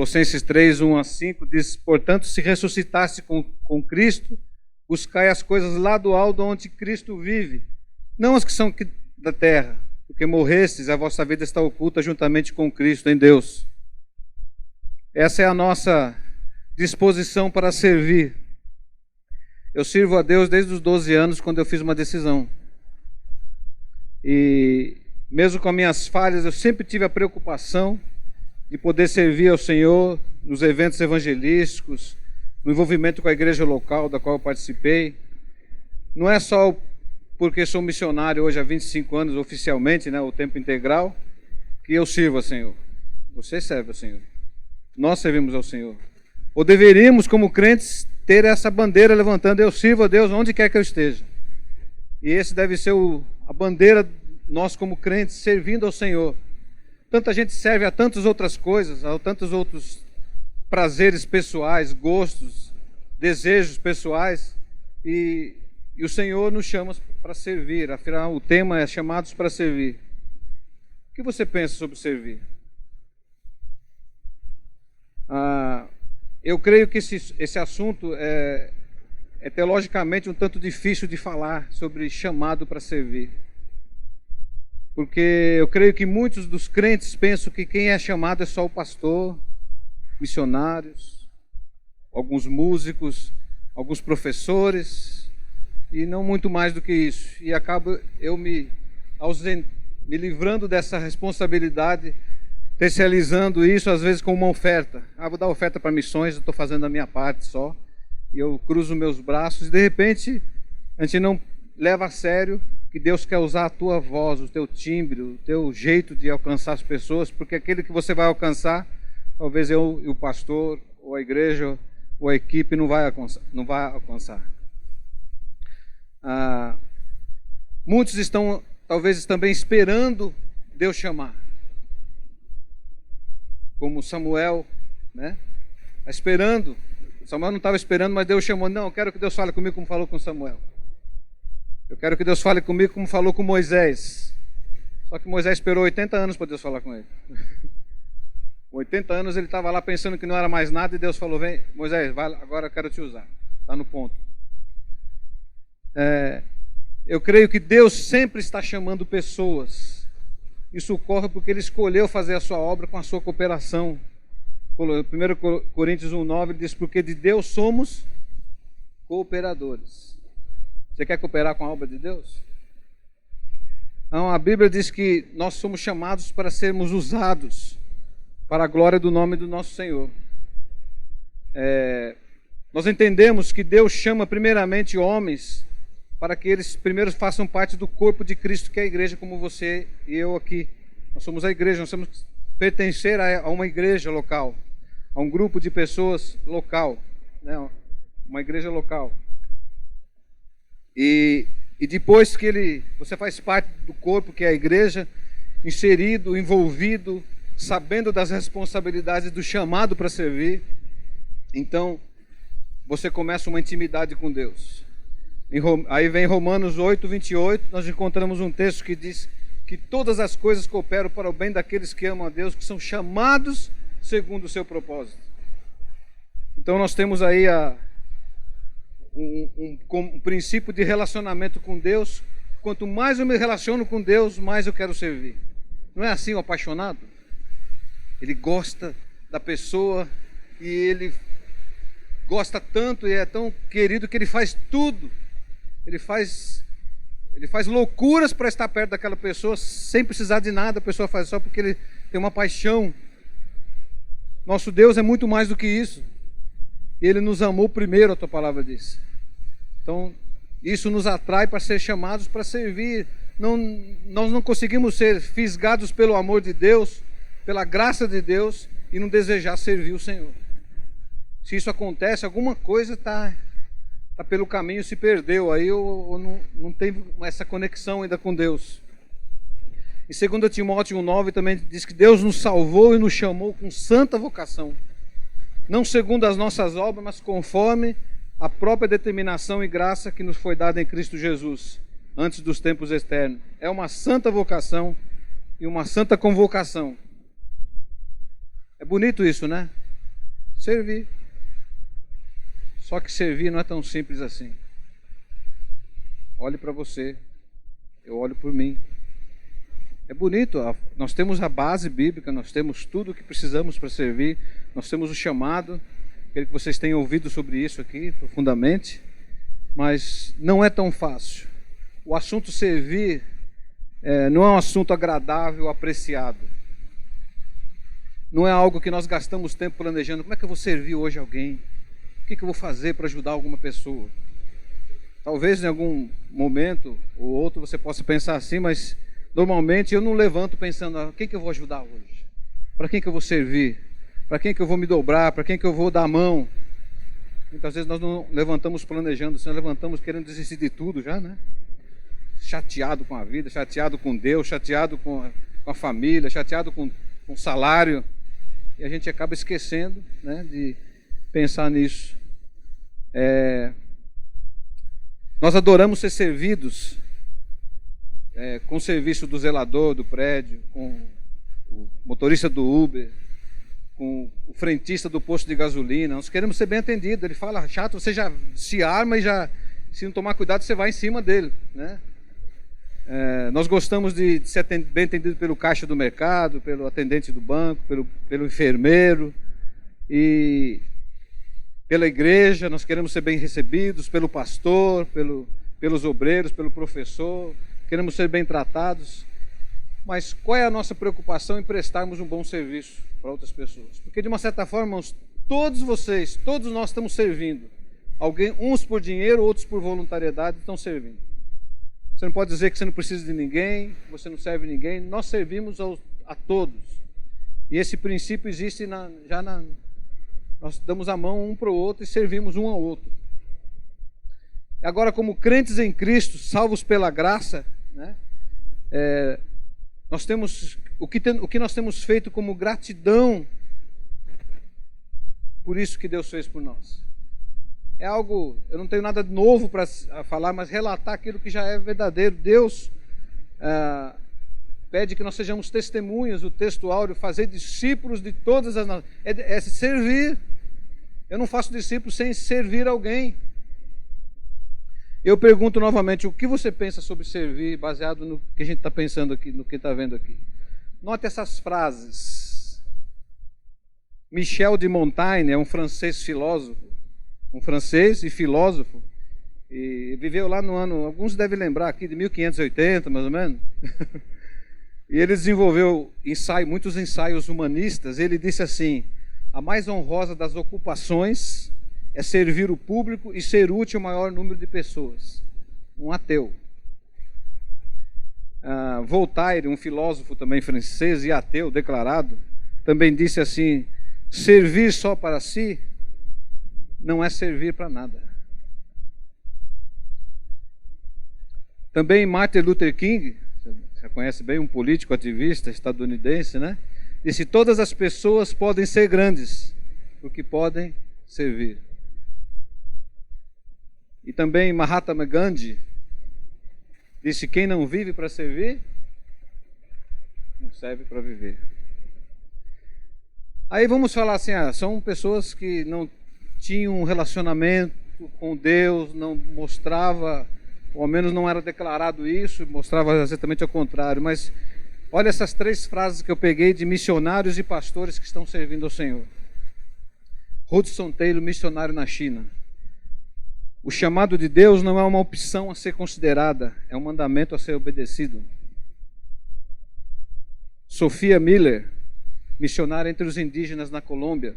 Colossenses 3, 1 a 5 diz: portanto, se ressuscitasse com Cristo, buscai as coisas lá do alto onde Cristo vive, não as que são da terra, porque morrestes, a vossa vida está oculta juntamente com Cristo em Deus. Essa é a nossa disposição para servir. Eu sirvo a Deus desde os 12 anos, quando eu fiz uma decisão. E mesmo com as minhas falhas, eu sempre tive a preocupação de poder servir ao Senhor nos eventos evangelísticos, no envolvimento com a igreja local da qual eu participei. Não é só porque sou missionário hoje há 25 anos oficialmente, o tempo integral, que eu sirvo ao Senhor. Você serve ao Senhor. Nós servimos ao Senhor. Ou deveríamos, como crentes, ter essa bandeira levantando: eu sirvo a Deus onde quer que eu esteja. E esse deve ser a bandeira nós como crentes, servindo ao Senhor. Tanta gente serve a tantas outras coisas, a tantos outros prazeres pessoais, gostos, desejos pessoais, e o Senhor nos chama para servir. Afinal, o tema é chamados para servir. O que você pensa sobre servir? Eu creio que esse assunto é teologicamente um tanto difícil de falar sobre chamado para servir. Porque eu creio que muitos dos crentes pensam que quem é chamado é só o pastor, missionários, alguns músicos, alguns professores, e não muito mais do que isso. E acabo eu me livrando dessa responsabilidade, terceirizando isso às vezes com uma oferta. Vou dar oferta para missões, eu estou fazendo a minha parte só, e eu cruzo meus braços, e de repente a gente não leva a sério que Deus quer usar a tua voz, o teu timbre, o teu jeito de alcançar as pessoas, porque aquele que você vai alcançar, talvez eu e o pastor, ou a igreja, ou a equipe não vai alcançar. Muitos estão, talvez, também esperando Deus chamar. Como Samuel, esperando. Samuel não estava esperando, mas Deus chamou. Não, eu quero que Deus fale comigo como falou com Samuel. Eu quero que Deus fale comigo como falou com Moisés. Só que Moisés esperou 80 anos para Deus falar com ele. 80 anos ele estava lá pensando que não era mais nada, e Deus falou: vem, Moisés, vai, agora eu quero te usar. Está no ponto. Eu creio que Deus sempre está chamando pessoas. Isso ocorre porque Ele escolheu fazer a sua obra com a sua cooperação. 1 Coríntios 1,9 diz: porque de Deus somos cooperadores. Você quer cooperar com a obra de Deus? Não, a Bíblia diz que nós somos chamados para sermos usados para a glória do nome do nosso Senhor. Nós entendemos que Deus chama primeiramente homens para que eles primeiro façam parte do corpo de Cristo, que é a igreja, como você e eu aqui. Nós somos a igreja, nós temos que pertencer a uma igreja local, a um grupo de pessoas local, uma igreja local. E depois que você faz parte do corpo, que é a igreja, inserido, envolvido, sabendo das responsabilidades do chamado para servir, então você começa uma intimidade com Deus. Aí vem Romanos 8, 28, nós encontramos um texto que diz que todas as coisas cooperam para o bem daqueles que amam a Deus, que são chamados segundo o seu propósito. Então nós temos aí um princípio de relacionamento com Deus. Quanto mais eu me relaciono com Deus, mais eu quero servir. Não é assim o apaixonado? Ele gosta da pessoa e ele gosta tanto e é tão querido que ele faz tudo. Ele faz loucuras para estar perto daquela pessoa sem precisar de nada. A pessoa faz só porque ele tem uma paixão. Nosso Deus é muito mais do que isso. Ele nos amou primeiro, a tua palavra diz. Então, isso nos atrai para ser chamados para servir. Nós não conseguimos ser fisgados pelo amor de Deus, pela graça de Deus, e não desejar servir o Senhor. Se isso acontece, alguma coisa está pelo caminho, se perdeu aí, ou não tem essa conexão ainda com Deus. Em 2 Timóteo 1,9 também diz que Deus nos salvou e nos chamou com santa vocação, não segundo as nossas obras, mas conforme a própria determinação e graça que nos foi dada em Cristo Jesus, antes dos tempos externos. É uma santa vocação e uma santa convocação. É bonito isso, né? Servir. Só que servir não é tão simples assim. Olhe para você, eu olho por mim. É bonito, nós temos a base bíblica, nós temos tudo o que precisamos para servir, nós temos o chamado, quero que vocês tenham ouvido sobre isso aqui profundamente, mas não é tão fácil. O assunto servir não é um assunto agradável, apreciado. Não é algo que nós gastamos tempo planejando. Como é que eu vou servir hoje alguém? O que eu vou fazer para ajudar alguma pessoa? Talvez em algum momento ou outro você possa pensar assim, mas normalmente eu não levanto pensando, quem que eu vou ajudar hoje? Para quem que eu vou servir? Para quem que eu vou me dobrar? Para quem que eu vou dar a mão? Muitas vezes nós não levantamos planejando, nós levantamos querendo desistir de tudo já, né? Chateado com a vida, chateado com Deus, chateado com a família, chateado com o salário. E a gente acaba esquecendo, né, de pensar nisso. Nós adoramos ser servidos com o serviço do zelador do prédio, com o motorista do Uber, com o frentista do posto de gasolina. Nós queremos ser bem atendidos. Ele fala chato, você já se arma e já, se não tomar cuidado, você vai em cima dele, né? Nós gostamos de ser bem atendido pelo caixa do mercado, pelo atendente do banco, pelo enfermeiro e pela igreja. Nós queremos ser bem recebidos pelo pastor, pelos obreiros, pelo professor. Queremos ser bem tratados. Mas qual é a nossa preocupação em prestarmos um bom serviço para outras pessoas? Porque de uma certa forma, irmãos, todos nós estamos servindo. Uns por dinheiro, outros por voluntariedade estão servindo. Você não pode dizer que você não precisa de ninguém, você não serve ninguém. Nós servimos a todos. E esse princípio existe nós damos a mão um para o outro e servimos um ao outro. Agora, como crentes em Cristo, salvos pela graça, né, nós temos o que nós temos feito como gratidão por isso que Deus fez por nós. É algo, eu não tenho nada novo para falar, mas relatar aquilo que já é verdadeiro. Deus pede que nós sejamos testemunhas, o texto áureo, fazer discípulos de todas as nações. É servir. Eu não faço discípulos sem servir alguém. Eu pergunto novamente, o que você pensa sobre servir, baseado no que a gente está pensando aqui, no que está vendo aqui? Note essas frases. Michel de Montaigne é um francês filósofo, um francês e filósofo, e viveu lá no ano, alguns devem lembrar aqui, de 1580, mais ou menos. E ele desenvolveu muitos ensaios humanistas. Ele disse assim: a mais honrosa das ocupações é servir o público e ser útil ao maior número de pessoas. Um ateu. Voltaire, um filósofo também francês e ateu declarado, também disse assim: servir só para si não é servir para nada. Também Martin Luther King, você conhece bem, um político ativista estadunidense, né? Disse: todas as pessoas podem ser grandes, porque podem servir. E também Mahatma Gandhi disse: quem não vive para servir, não serve para viver. Aí vamos falar assim, são pessoas que não tinham um relacionamento com Deus, não mostrava, ou ao menos não era declarado isso, mostrava exatamente ao contrário. Mas olha essas 3 frases que eu peguei de missionários e pastores que estão servindo ao Senhor. Hudson Taylor, missionário na China: o chamado de Deus não é uma opção a ser considerada, é um mandamento a ser obedecido. Sophia Miller, missionária entre os indígenas na Colômbia: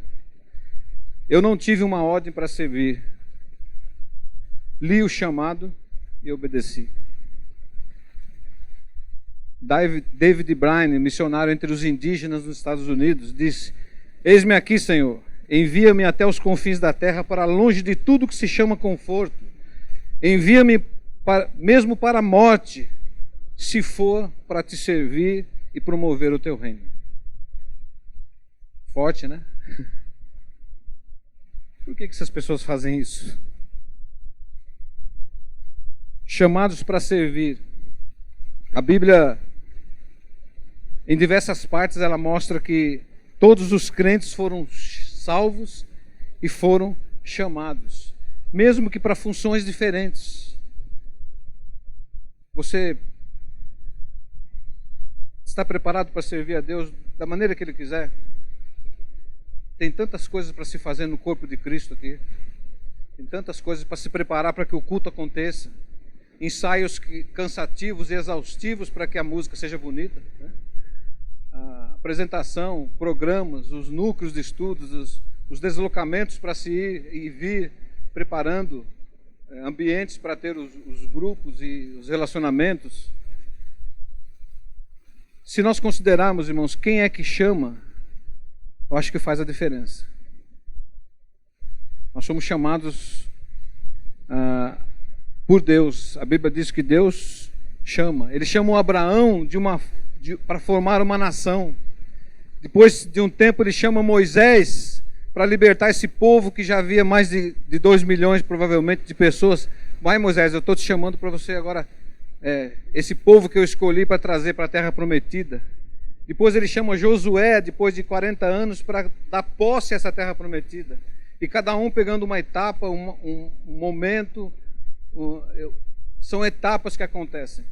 eu não tive uma ordem para servir, li o chamado e obedeci. David Bryan, missionário entre os indígenas nos Estados Unidos, disse: eis-me aqui, Senhor, envia-me até os confins da terra, para longe de tudo que se chama conforto. Envia-me mesmo para a morte, se for para te servir e promover o teu reino. Forte, né? Por que essas pessoas fazem isso? Chamados para servir. A Bíblia, em diversas partes, ela mostra que todos os crentes foram salvos e foram chamados, mesmo que para funções diferentes. Você está preparado para servir a Deus da maneira que Ele quiser? Tem tantas coisas para se fazer no corpo de Cristo aqui. Tem tantas coisas para se preparar para que o culto aconteça. Ensaios cansativos e exaustivos para que a música seja bonita, né? A apresentação, programas, os núcleos de estudos, os deslocamentos para se ir e vir, preparando ambientes para ter os grupos e os relacionamentos. Se nós considerarmos, irmãos, quem é que chama, eu acho que faz a diferença. Nós somos chamados por Deus. A Bíblia diz que Deus chama. Ele chamou Abraão para formar uma nação. Depois de um tempo ele chama Moisés para libertar esse povo que já havia mais de 2 milhões provavelmente de pessoas. Vai, Moisés, eu estou te chamando para você agora, esse povo que eu escolhi para trazer para a terra prometida. Depois ele chama Josué, depois de 40 anos, para dar posse a essa terra prometida. E cada um pegando uma etapa, um momento. São etapas que acontecem.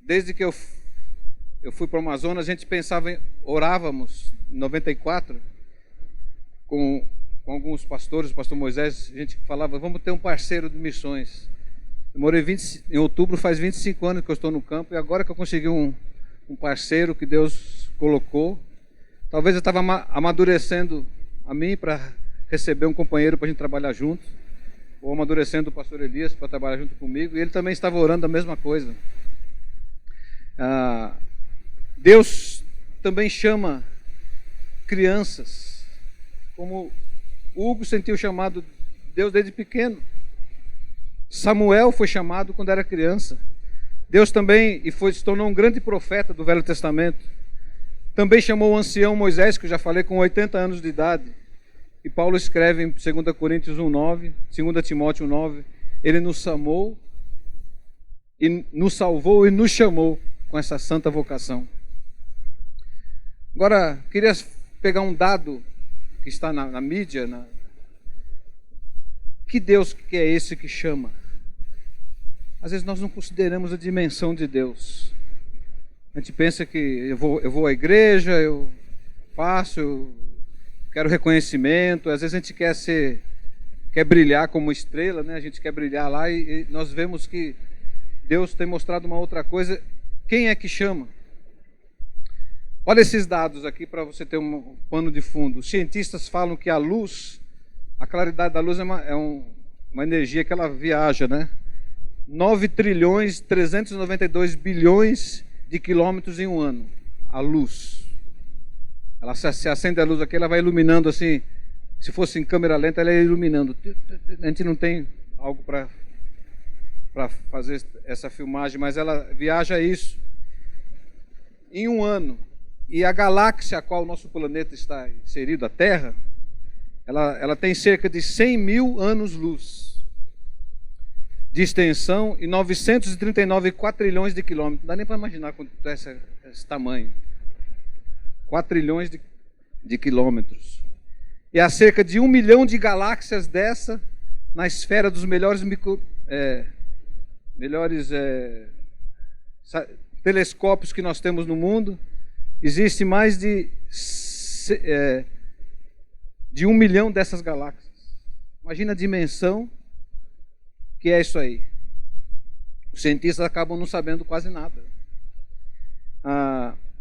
Desde que eu fui para o Amazonas, a gente orávamos em 94 com alguns pastores, o pastor Moisés, a gente falava, vamos ter um parceiro de missões. Eu morei em outubro, faz 25 anos que eu estou no campo, e agora que eu consegui um parceiro que Deus colocou, talvez eu estava amadurecendo a mim para receber um companheiro para a gente trabalhar junto, ou amadurecendo o pastor Elias para trabalhar junto comigo, e ele também estava orando a mesma coisa. Deus também chama crianças, como Hugo sentiu o chamado de Deus desde pequeno. Samuel foi chamado quando era criança. Deus também se tornou um grande profeta do Velho Testamento. Também chamou o ancião Moisés, que eu já falei, com 80 anos de idade. E Paulo escreve em 2 Coríntios 1:9, 2 Timóteo 1:9, ele nos salvou e nos chamou com essa santa vocação. Agora, queria pegar um dado que está na mídia. Que Deus que é esse que chama? Às vezes nós não consideramos a dimensão de Deus. A gente pensa que eu vou à igreja, eu faço, eu quero reconhecimento. Às vezes a gente quer brilhar como estrela, né? A gente quer brilhar lá e nós vemos que Deus tem mostrado uma outra coisa. Quem é que chama? Olha esses dados aqui para você ter um pano de fundo. Os cientistas falam que a claridade da luz é uma energia que ela viaja, né? 9 trilhões 392 bilhões de quilômetros em um ano. A luz. Ela se acende a luz aqui, ela vai iluminando assim. Se fosse em câmera lenta, ela ia iluminando. A gente não tem algo para fazer essa filmagem, mas ela viaja isso em um ano. E a galáxia a qual o nosso planeta está inserido, a Terra, ela tem cerca de 100 mil anos-luz de extensão e 939 quatrilhões de quilômetros. Não dá nem para imaginar quanto é esse tamanho. 4 trilhões de quilômetros. E há cerca de 1 milhão de galáxias dessa na esfera dos melhores telescópios que nós temos no mundo. Existe mais de 1 milhão dessas galáxias. Imagina a dimensão que é isso aí. Os cientistas acabam não sabendo quase nada.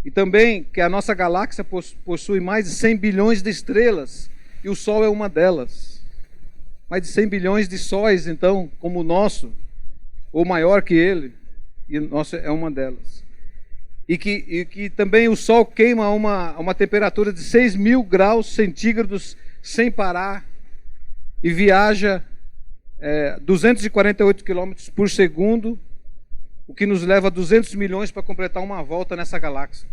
E também que a nossa galáxia possui mais de 100 bilhões de estrelas, e o Sol é uma delas. Mais de 100 bilhões de sóis, então, como o nosso, ou maior que ele, e o nosso é uma delas. E que também o Sol queima a uma temperatura de 6.000 graus centígrados sem parar, e viaja 248 quilômetros por segundo, o que nos leva a 200 milhões para completar uma volta nessa galáxia.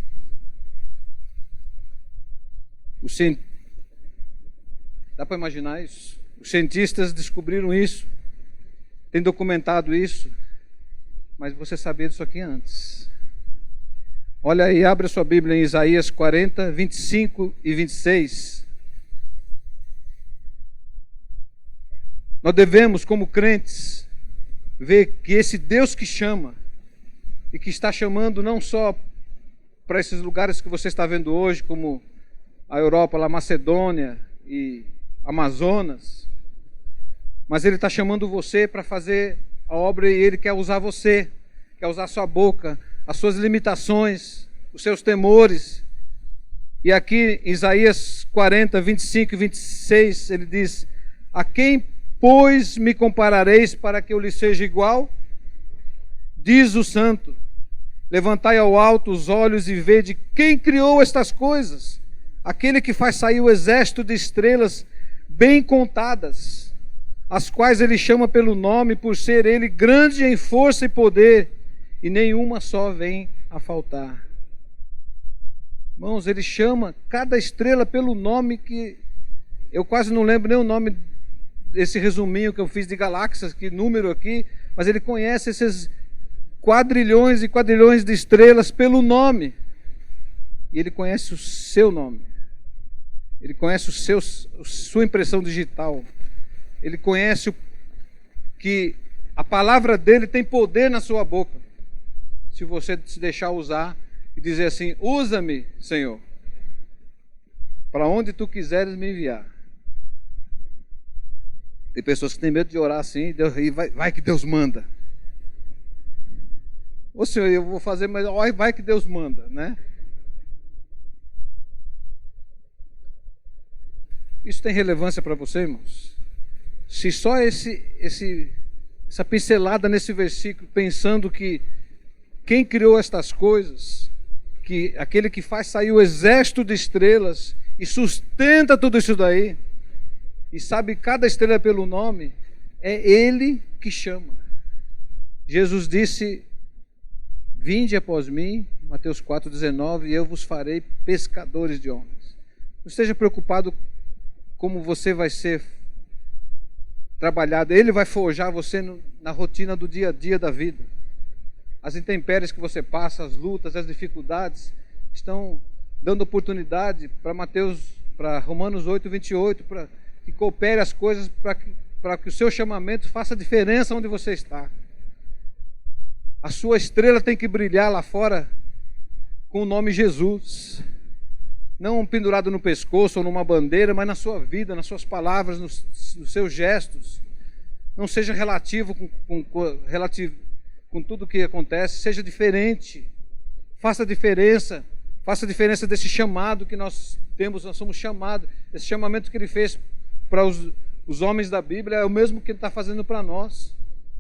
Dá para imaginar isso? Os cientistas descobriram isso, têm documentado isso, mas você sabia disso aqui antes. Olha aí, abre a sua Bíblia em Isaías 40, 25 e 26. Nós devemos, como crentes, ver que esse Deus que chama, e que está chamando não só para esses lugares que você está vendo hoje, como a Europa, a Macedônia e Amazonas, mas Ele está chamando você para fazer a obra, e Ele quer usar você, quer usar a sua boca, as suas limitações, os seus temores. E aqui em Isaías 40, 25 e 26, ele diz: a quem, pois, me comparareis para que eu lhe seja igual? Diz o Santo: levantai ao alto os olhos e vede quem criou estas coisas, aquele que faz sair o exército de estrelas bem contadas, as quais ele chama pelo nome, por ser ele grande em força e poder, e nenhuma só vem a faltar. Irmãos, ele chama cada estrela pelo nome, que eu quase não lembro nem o nome desse resuminho que eu fiz de galáxias, que número aqui, mas ele conhece esses quadrilhões e quadrilhões de estrelas pelo nome, e ele conhece o seu nome, ele conhece sua impressão digital, ele conhece que a palavra dele tem poder na sua boca, se você se deixar usar e dizer assim: usa-me, Senhor, para onde tu quiseres me enviar. Tem pessoas que têm medo de orar assim, e vai que Deus manda. Ô Senhor, eu vou fazer, mas vai que Deus manda, né? Isso tem relevância para você, irmãos? Se só essa pincelada nesse versículo, pensando que quem criou estas coisas, que aquele que faz sair o exército de estrelas e sustenta tudo isso daí, e sabe cada estrela pelo nome, é Ele que chama. Jesus disse: vinde após mim, Mateus 4,19, e eu vos farei pescadores de homens. Não esteja preocupado como você vai ser trabalhado. Ele vai forjar você na rotina do dia a dia da vida. As intempéries que você passa, as lutas, as dificuldades, estão dando oportunidade para Romanos 8, 28, para que coopere as coisas, para que o seu chamamento faça diferença onde você está. A sua estrela tem que brilhar lá fora com o nome Jesus, não pendurado no pescoço ou numa bandeira, mas na sua vida, nas suas palavras, nos seus gestos. Não seja relativo com tudo que acontece, seja diferente, faça diferença desse chamado que nós temos. Nós somos chamados, esse chamamento que Ele fez para os homens da Bíblia é o mesmo que Ele está fazendo para nós.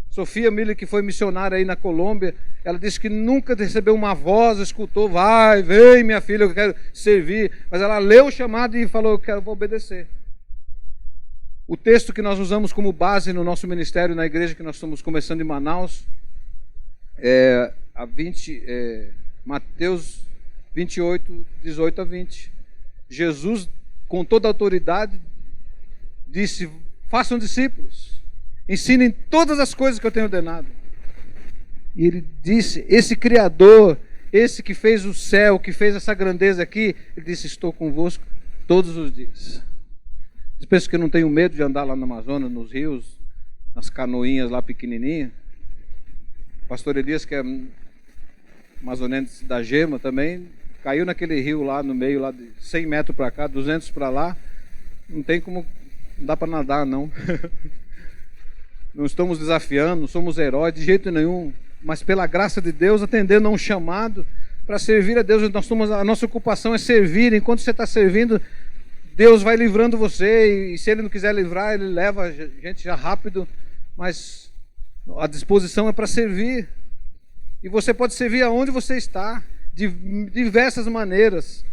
Sofia Miller, que foi missionária aí na Colômbia, ela disse que nunca recebeu uma voz, escutou: vem minha filha, eu quero servir, mas ela leu o chamado e falou: vou obedecer. O texto que nós usamos como base no nosso ministério, na igreja que nós estamos começando em Manaus, Mateus 28, 18 a 20. Jesus, com toda a autoridade, disse: façam discípulos, ensinem todas as coisas que eu tenho ordenado. E ele disse: esse Criador, esse que fez o céu, que fez essa grandeza aqui, ele disse: estou convosco todos os dias. Vocês pensam que eu não tenho medo de andar lá no Amazonas, nos rios, nas canoinhas lá pequenininhas? O pastor Elias, que é amazonense da Gema também, caiu naquele rio lá no meio, lá de 100 metros para cá, 200 para lá. Não tem como, não dá para nadar não. Não estamos desafiando, não somos heróis de jeito nenhum, mas pela graça de Deus, atendendo a um chamado para servir a Deus. A nossa ocupação é servir. Enquanto você está servindo, Deus vai livrando você, e se Ele não quiser livrar, Ele leva a gente já rápido, mas a disposição é para servir. E você pode servir aonde você está, de diversas maneiras.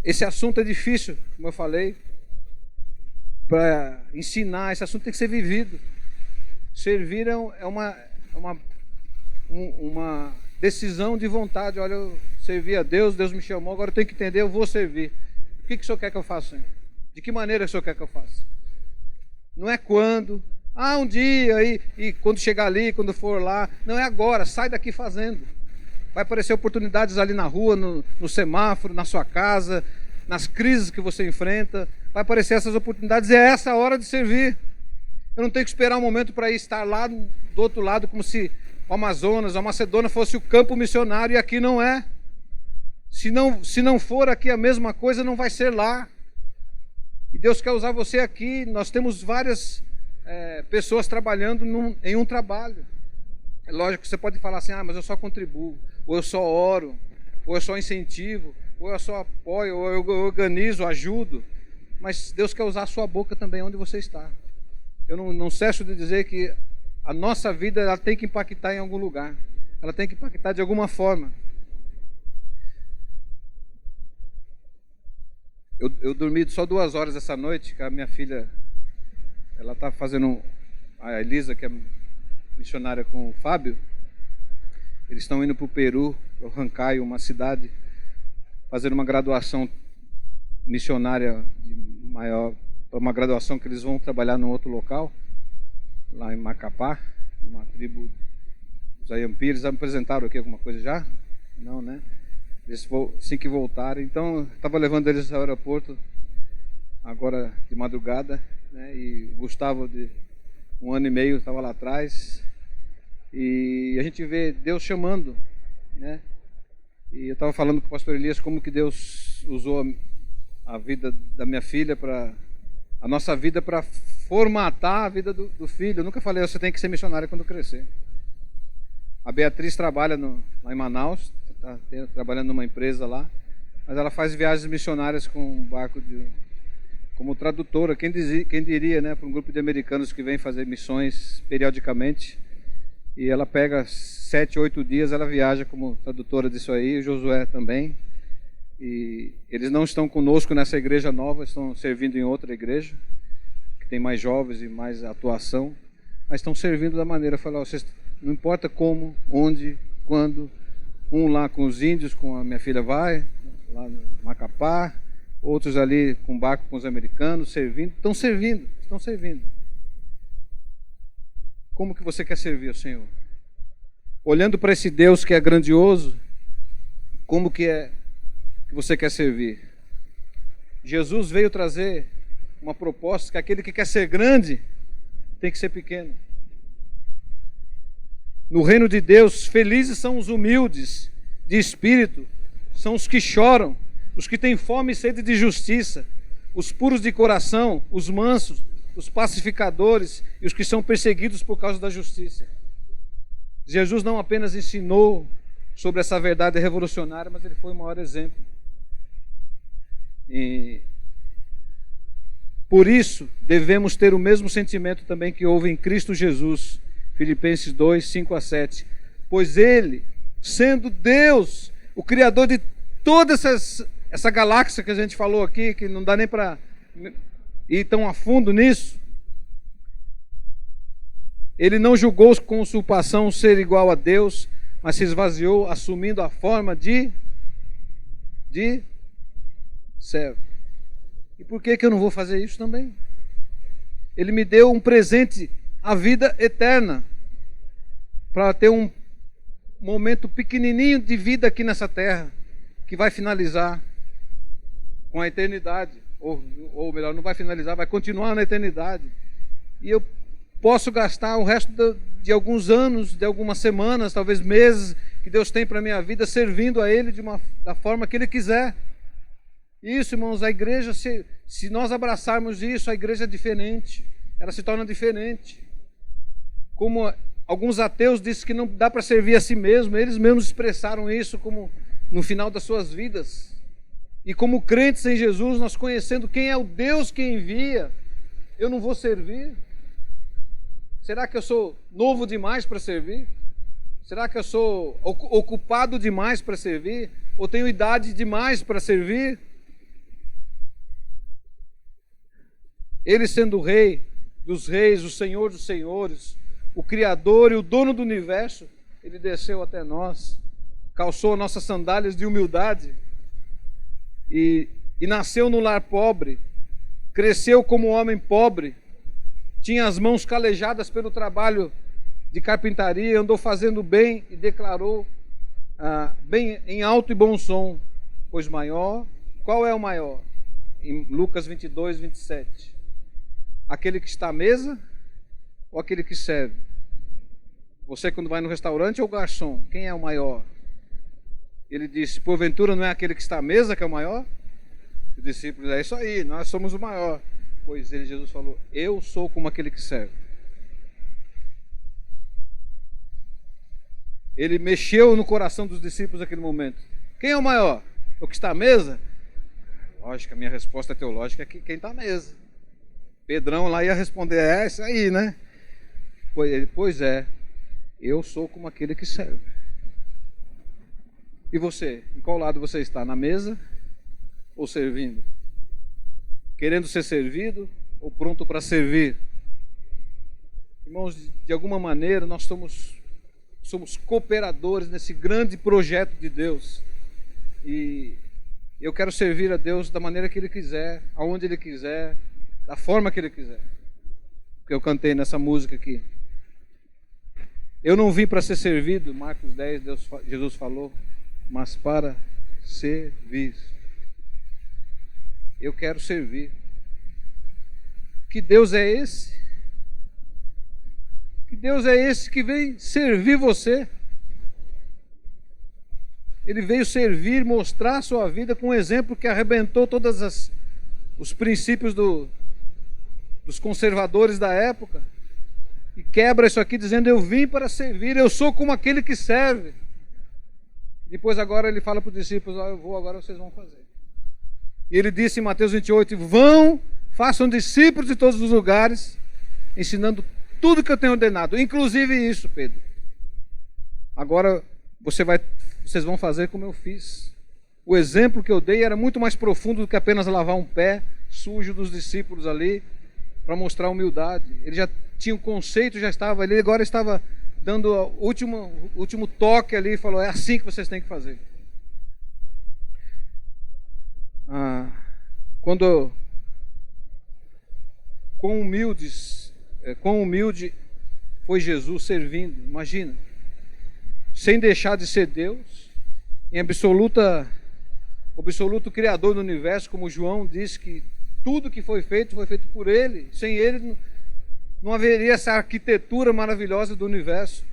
Esse assunto é difícil, como eu falei, para ensinar. Esse assunto tem que ser vivido. Servir é uma decisão de vontade. Olha, eu servi a Deus, Deus me chamou, agora eu tenho que entender, eu vou servir. O que o Senhor quer que eu faça, Senhor? De que maneira o Senhor quer que eu faça? Não é quando, um dia, e quando chegar ali, quando for lá. Não, é agora, sai daqui fazendo. Vai aparecer oportunidades ali na rua, no semáforo, na sua casa, nas crises que você enfrenta. vai aparecer essas oportunidades, é essa a hora de servir. Eu não tenho que esperar um momento para estar lá do outro lado, como se o Amazonas, a Macedônia fosse o campo missionário, e aqui não é. Se não for aqui a mesma coisa, não vai ser lá. E Deus quer usar você aqui. Nós temos várias pessoas trabalhando em um trabalho. É lógico que você pode falar assim, mas eu só contribuo, ou eu só oro, ou eu só incentivo, ou eu só apoio, ou eu organizo, ajudo. Mas Deus quer usar a sua boca também onde você está. Eu não cesso de dizer que a nossa vida ela tem que impactar em algum lugar. Ela tem que impactar de alguma forma. Eu dormi só 2 horas essa noite, que a minha filha, ela está fazendo, a Elisa, que é missionária com o Fábio, eles estão indo para o Peru, para o Huancayo, uma cidade, fazendo uma graduação missionária maior, uma graduação que eles vão trabalhar num outro local, lá em Macapá, numa tribo dos Ayampi. Eles apresentaram aqui alguma coisa já? Não, né? Eles assim que voltarem. Então, estava levando eles ao aeroporto agora de madrugada, né? E o Gustavo, de 1 ano e meio, estava lá atrás. E a gente vê Deus chamando, né? E eu estava falando com o pastor Elias como que Deus usou a vida da minha filha a nossa vida para formatar a vida do filho. Eu nunca falei, você tem que ser missionária quando crescer. A Beatriz trabalha lá em Manaus, está trabalhando numa empresa lá, mas ela faz viagens missionárias com um barco como tradutora. Quem diria, né, para um grupo de americanos que vem fazer missões periodicamente. E ela pega 7, 8 dias, ela viaja como tradutora disso aí, o Josué também. E eles não estão conosco nessa igreja nova, estão servindo em outra igreja, que tem mais jovens e mais atuação, mas estão servindo da maneira, vocês, não importa como, onde, quando, um lá com os índios, com a minha filha vai, lá no Macapá, outros ali com barco com os americanos, estão servindo. Como que você quer servir ao Senhor? Olhando para esse Deus que é grandioso, como que você quer servir? Jesus veio trazer uma proposta que aquele que quer ser grande tem que ser pequeno. No reino de Deus, felizes são os humildes de espírito, são os que choram, os que têm fome e sede de justiça, os puros de coração, os mansos, os pacificadores e os que são perseguidos por causa da justiça. Jesus não apenas ensinou sobre essa verdade revolucionária, mas ele foi o maior exemplo. E por isso devemos ter o mesmo sentimento também que houve em Cristo Jesus. Filipenses 2, 5-7. Pois ele, sendo Deus, o Criador de toda essa galáxia que a gente falou aqui, que não dá nem para ir tão a fundo nisso, ele não julgou com usurpação ser igual a Deus, mas se esvaziou, assumindo a forma de servo. E por que eu não vou fazer isso também? Ele me deu um presente, a vida eterna, para ter um momento pequenininho de vida aqui nessa terra, que vai finalizar com a eternidade, ou melhor, não vai finalizar, vai continuar na eternidade. E eu posso gastar o resto de alguns anos, de algumas semanas, talvez meses, que Deus tem para a minha vida, servindo a Ele da forma que Ele quiser. Isso, irmãos, a igreja, se nós abraçarmos isso, a igreja é diferente, ela se torna diferente. Como alguns ateus dizem que não dá para servir a si mesmo, eles mesmos expressaram isso como no final das suas vidas. E como crentes em Jesus, nós conhecendo quem é o Deus que envia, eu não vou servir? Será que eu sou novo demais para servir? Será que eu sou ocupado demais para servir? Ou tenho idade demais para servir? Ele sendo o Rei dos reis, o Senhor dos senhores, o Criador e o dono do universo, Ele desceu até nós, calçou nossas sandálias de humildade e nasceu no lar pobre, cresceu como homem pobre, tinha as mãos calejadas pelo trabalho de carpintaria, andou fazendo bem e declarou bem em alto e bom som, pois maior, qual é o maior? em Lucas 22, 27. Aquele que está à mesa ou aquele que serve? Você quando vai no restaurante ou o garçom? Quem é o maior? Ele disse, porventura não é aquele que está à mesa que é o maior? Os discípulos, é isso aí, nós somos o maior. Pois ele, Jesus falou, eu sou como aquele que serve. Ele mexeu no coração dos discípulos naquele momento. Quem é o maior? O que está à mesa? Lógico, a minha resposta teológica é que quem está à mesa. Pedrão lá ia responder, é isso aí, né? Pois é, eu sou como aquele que serve. E você? Em qual lado você está? Na mesa ou servindo? Querendo ser servido ou pronto para servir? Irmãos, de alguma maneira nós somos cooperadores nesse grande projeto de Deus. E eu quero servir a Deus da maneira que Ele quiser, aonde Ele quiser, da forma que Ele quiser. Que eu cantei nessa música aqui. Eu não vim para ser servido, Marcos 10, Jesus falou, mas para servir. Eu quero servir. Que Deus é esse? Que Deus é esse que vem servir você? Ele veio servir, mostrar a sua vida com um exemplo que arrebentou todos os princípios dos conservadores da época. E quebra isso aqui dizendo, eu vim para servir, eu sou como aquele que serve. Depois agora ele fala para os discípulos, eu vou, agora vocês vão fazer. E ele disse em Mateus 28, vão, façam discípulos de todos os lugares, ensinando tudo que eu tenho ordenado, inclusive isso, Pedro. Agora vocês vão fazer como eu fiz. O exemplo que eu dei era muito mais profundo do que apenas lavar um pé sujo dos discípulos ali, para mostrar humildade. Ele já tinha um conceito, já estava ali, agora estava dando o último toque ali, e falou, é assim que vocês têm que fazer. Quão humilde foi Jesus servindo, imagina, sem deixar de ser Deus, em absoluto criador do universo, como João disse que tudo que foi feito por Ele, sem Ele não haveria essa arquitetura maravilhosa do universo.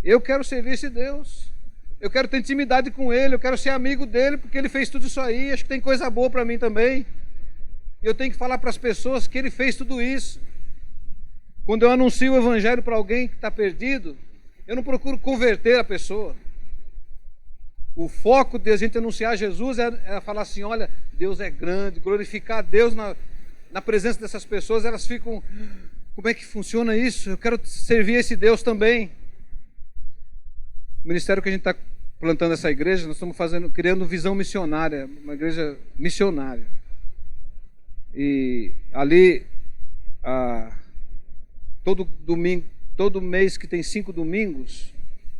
Eu quero servir esse Deus, eu quero ter intimidade com Ele, eu quero ser amigo dEle, porque Ele fez tudo isso aí, acho que tem coisa boa para mim também. Eu tenho que falar para as pessoas que Ele fez tudo isso. Quando eu anuncio o Evangelho para alguém que está perdido, eu não procuro converter a pessoa. O foco de a gente anunciar Jesus é falar assim, olha, Deus é grande, glorificar a Deus na presença dessas pessoas, elas ficam, como é que funciona isso? Eu quero servir esse Deus também. O ministério que a gente está plantando essa igreja, nós estamos criando visão missionária, uma igreja missionária. E ali, todo mês que tem 5 domingos,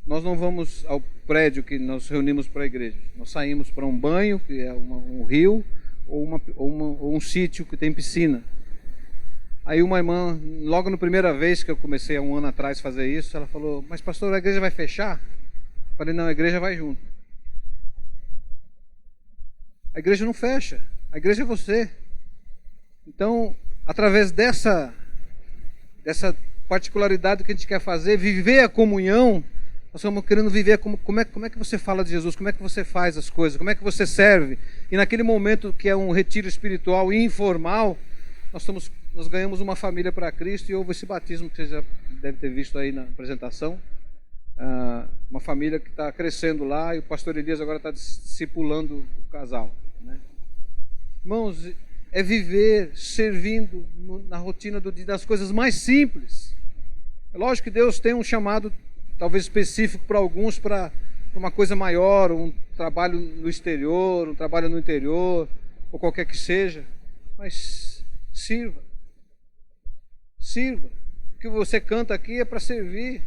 nós não vamos ao prédio que nós reunimos para a igreja. Nós saímos para um banho, que é um rio, ou um sítio que tem piscina. Aí uma irmã, logo na primeira vez que eu comecei há 1 ano atrás a fazer isso, ela falou, mas pastor, a igreja vai fechar? Eu falei, não, a igreja vai junto. A igreja não fecha, a igreja é você. Então, através dessa particularidade que a gente quer fazer, viver a comunhão, nós estamos querendo viver como é que você fala de Jesus, como é que você faz as coisas, como é que você serve. E naquele momento que é um retiro espiritual informal, nós ganhamos uma família para Cristo e houve esse batismo que você já deve ter visto aí na apresentação. Uma família que está crescendo lá e o pastor Elias agora está discipulando o casal, né? Irmãos, é viver servindo na rotina do dia, das coisas mais simples. É lógico que Deus tem um chamado talvez específico para alguns, para uma coisa maior, um trabalho no exterior, um trabalho no interior, ou qualquer que seja, mas sirva. O que você canta aqui é para servir.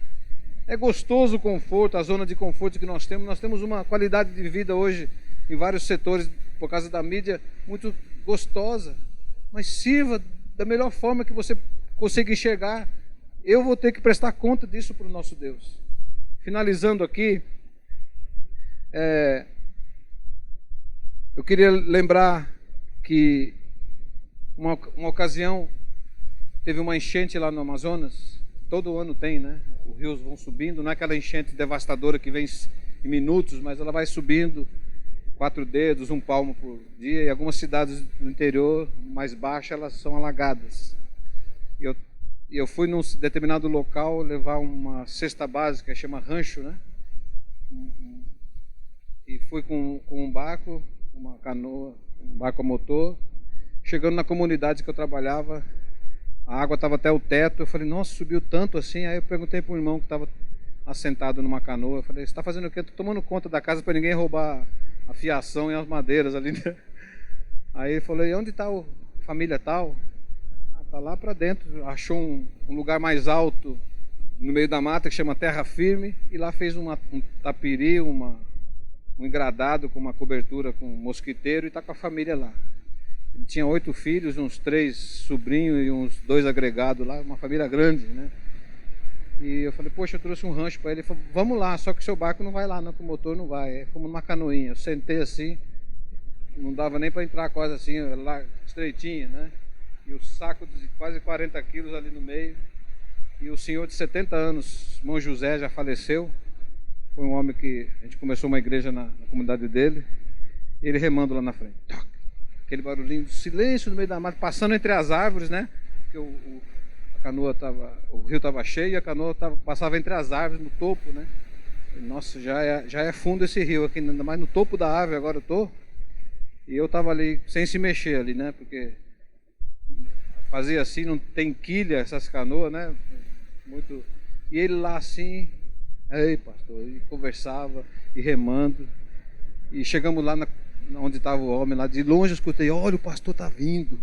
É gostoso o conforto, a zona de conforto que nós temos. Nós temos uma qualidade de vida hoje em vários setores, por causa da mídia, muito gostosa, mas sirva da melhor forma que você consiga enxergar. Eu vou ter que prestar conta disso para o nosso Deus. Finalizando aqui, eu queria lembrar que uma ocasião teve uma enchente lá no Amazonas. Todo ano tem, né? Os rios vão subindo, não é aquela enchente devastadora que vem em minutos, mas ela vai subindo 4 dedos, 1 palmo por dia, e algumas cidades do interior mais baixas elas são alagadas. Eu fui num determinado local levar uma cesta básica, chama rancho, né? E fui com um barco, uma canoa, um barco a motor. Chegando na comunidade que eu trabalhava, a água estava até o teto. Eu falei, nossa, subiu tanto assim. Aí eu perguntei para um irmão que estava assentado numa canoa. Eu falei, você está fazendo o quê? Estou tomando conta da casa para ninguém roubar a fiação e as madeiras ali. Aí ele falou, e onde está a família tal? Está lá para dentro. Achou um lugar mais alto no meio da mata que chama Terra Firme. E lá fez um tapiri, um engradado com uma cobertura com um mosquiteiro, e está com a família lá. Ele tinha 8 filhos, uns 3 sobrinhos e uns 2 agregados lá, uma família grande, né? E eu falei, poxa, eu trouxe um rancho para ele. Ele falou, vamos lá, só que o seu barco não vai lá, não, que o motor não vai. Aí fomos numa canoinha. Eu sentei assim, não dava nem para entrar quase assim, lá estreitinha, né? E o saco de quase 40 quilos ali no meio. E o senhor de 70 anos, irmão José, já faleceu. Foi um homem que a gente começou uma igreja na comunidade dele. Ele remando lá na frente. Aquele barulhinho, silêncio no meio da mata, passando entre as árvores, né? Porque o rio estava cheio e a canoa passava entre as árvores, no topo, né? Nossa, já é fundo esse rio aqui, ainda mais no topo da árvore agora eu tô. E eu estava ali sem se mexer ali, né? Porque fazia assim, não tem quilha essas canoas, né? Muito. E ele lá assim, ei pastor, e conversava e remando. E chegamos lá onde estava o homem, lá de longe eu escutei, olha, o pastor está vindo.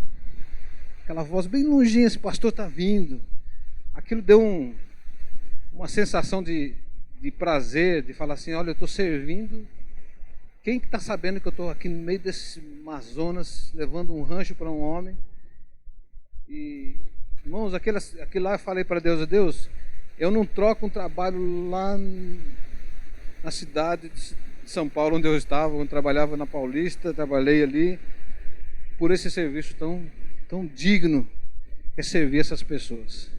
Aquela voz bem longinha, esse pastor está vindo. Aquilo deu uma sensação de prazer, de falar assim, olha, eu estou servindo. Quem que está sabendo que eu estou aqui no meio desse Amazonas, levando um rancho para um homem? E, irmãos, aquilo lá eu falei para Deus, eu não troco um trabalho lá na cidade de São Paulo, onde eu estava, onde trabalhava na Paulista, trabalhei ali, por esse serviço tão digno, que é servir essas pessoas.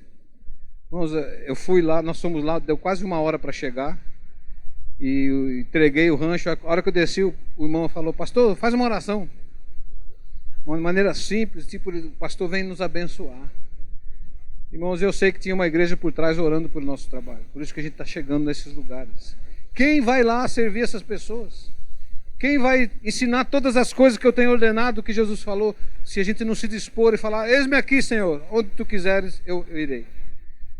Irmãos, eu fui lá, nós fomos lá, deu quase 1 hora para chegar, e eu entreguei o rancho. A hora que eu desci, o irmão falou, pastor, faz uma oração. Uma maneira simples, tipo, o pastor vem nos abençoar. Irmãos, eu sei que tinha uma igreja por trás orando pelo nosso trabalho, por isso que a gente está chegando nesses lugares. Quem vai lá servir essas pessoas? Quem vai ensinar todas as coisas que eu tenho ordenado, que Jesus falou? Se a gente não se dispor e falar, eis-me aqui, Senhor, onde tu quiseres, eu irei.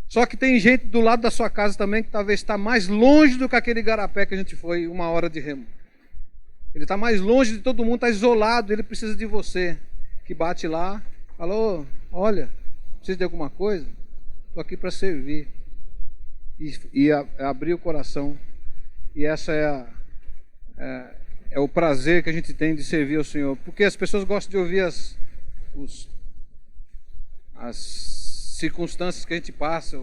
Só que tem gente do lado da sua casa também que talvez está mais longe do que aquele igarapé que a gente foi 1 hora de remo. Ele está mais longe de todo mundo, está isolado, ele precisa de você. Que bate lá, falou, olha, precisa de alguma coisa? Estou aqui para servir. E abrir o coração. E essa é o prazer que a gente tem de servir ao Senhor. Porque as pessoas gostam de ouvir as circunstâncias que a gente passa,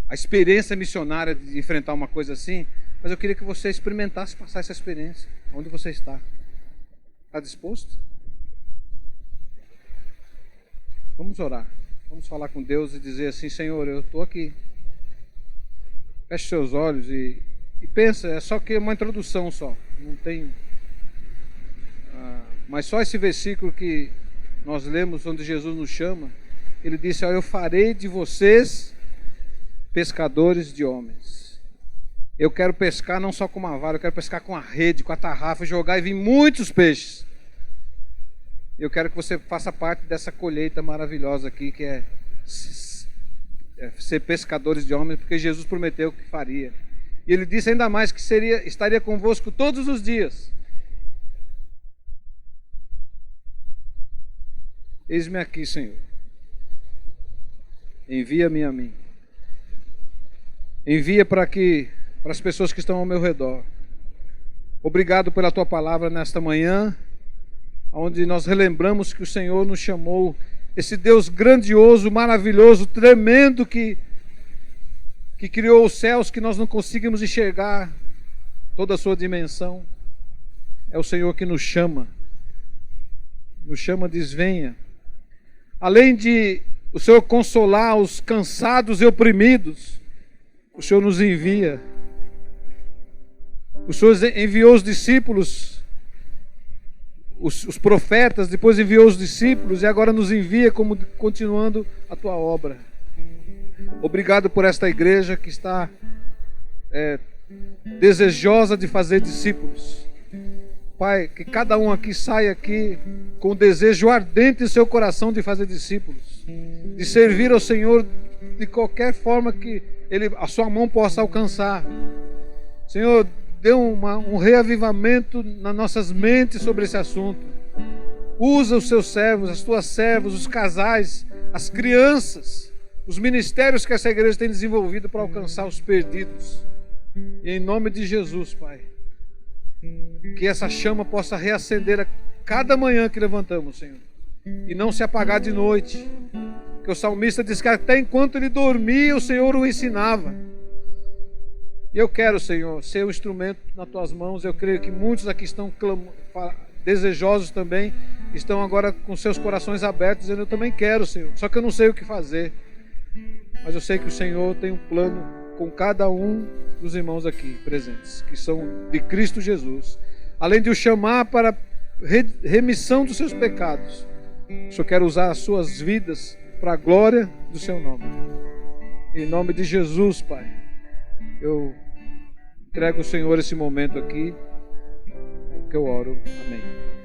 a experiência missionária de enfrentar uma coisa assim. Mas eu queria que você experimentasse passar essa experiência. Onde você está? Está disposto? Vamos orar. Vamos falar com Deus e dizer assim, Senhor, eu estou aqui. Feche seus olhos e pensa, é só que uma introdução só, não tem, mas só esse versículo que nós lemos, onde Jesus nos chama, ele disse, eu farei de vocês pescadores de homens. Eu quero pescar não só com uma vara, eu quero pescar com a rede, com a tarrafa, jogar e vir muitos peixes. Eu quero que você faça parte dessa colheita maravilhosa aqui, que é ser pescadores de homens, porque Jesus prometeu que faria. E ele disse ainda mais que estaria convosco todos os dias. Eis-me aqui, Senhor. Envia-me a mim. Envia para as pessoas que estão ao meu redor. Obrigado pela tua palavra nesta manhã, onde nós relembramos que o Senhor nos chamou, esse Deus grandioso, maravilhoso, tremendo, que criou os céus, que nós não conseguimos enxergar toda a sua dimensão. É o Senhor que nos chama nos chama, diz: venha. Além de o Senhor consolar os cansados e oprimidos, o Senhor nos envia. O Senhor enviou os discípulos, os profetas, depois enviou os discípulos e agora nos envia como continuando a tua obra. Obrigado por esta igreja que está desejosa de fazer discípulos. Pai, que cada um aqui saia aqui com o desejo ardente em seu coração de fazer discípulos, de servir ao Senhor de qualquer forma que a sua mão possa alcançar. Senhor, dê um reavivamento nas nossas mentes sobre esse assunto. Usa os seus servos, as tuas servas, os casais, as crianças, os ministérios que essa igreja tem desenvolvido para alcançar os perdidos. E em nome de Jesus, Pai, que essa chama possa reacender a cada manhã que levantamos, Senhor, e não se apagar de noite. Que o salmista diz que até enquanto ele dormia, o Senhor o ensinava. E eu quero, Senhor, ser um instrumento nas tuas mãos. Eu creio que muitos aqui estão desejosos também, estão agora com seus corações abertos, dizendo: eu também quero, Senhor, só que eu não sei o que fazer. Mas eu sei que o Senhor tem um plano com cada um dos irmãos aqui presentes, que são de Cristo Jesus. Além de o chamar para remissão dos seus pecados, o Senhor quer usar as suas vidas para a glória do seu nome. Em nome de Jesus, Pai, eu entrego ao Senhor esse momento aqui, que eu oro. Amém.